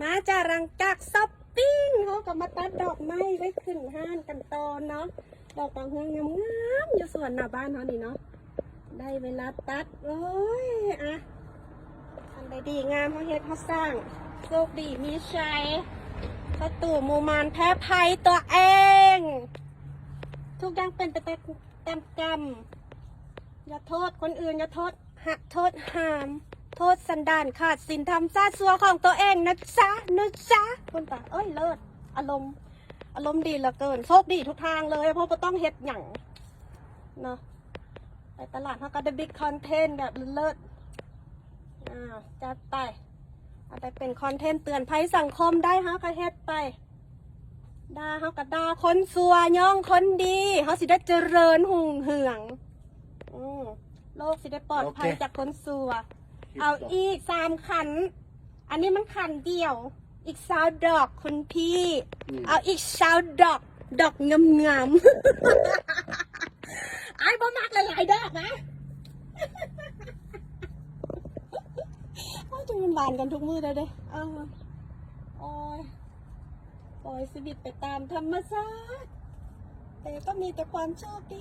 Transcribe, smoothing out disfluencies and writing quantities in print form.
มาจากรังกักช้อปปิ้งเขาก็มาตัดดอกไม้ไว้ขึ้นห้านกันตอนเนาะดอกดาวเรืองงามๆอยู่สวนหน้าบ้านเขานี่เนาะได้เวลาตัดโอ้ยอะอันใดดีงามเขาเฮ็ดเขาสร้างโชคดีมีชัยประตูมูมานแพ้ภัยตัวเองทุกอย่างเป็นไปตามกรรมอย่าโทษคนอื่นอย่าโทษหักโทษหามโทษสันดานขาดศีลธรรมซาซัวของตัวเองนะจ๊ะคุณตาเอ้ยเลิศอารมณ์ดีเหลือเกินโชคดีทุกทางเลยเพราะว่าต้องเฮ็ดหยั่งเนาะไปตลาดเขาก็ได้บิ๊กคอนเทนต์แบบเลิศจัดไปเอาไปเป็นคอนเทนต์เตือนภัยสังคมได้ฮะก็เฮ็ดไปด่าเขาก็ด่าคนซัวย่องคนดีเขาสิได้เจริญหุ่งเหืองโลกสิได้ปลอดภัยจากคนซัวเอาอีก3 ขันอันนี้มันขันเดียวอีก20 ดอกคุณพี่เอาอีก20 ดอกงามไอ้บ่มักหลายๆดอกนะจะมันบานกันทุกมือเลยเด้โอ้ยปล่อยชีวิตไปตามธรรมชาติแต่ก็มีแต่ความโชคดี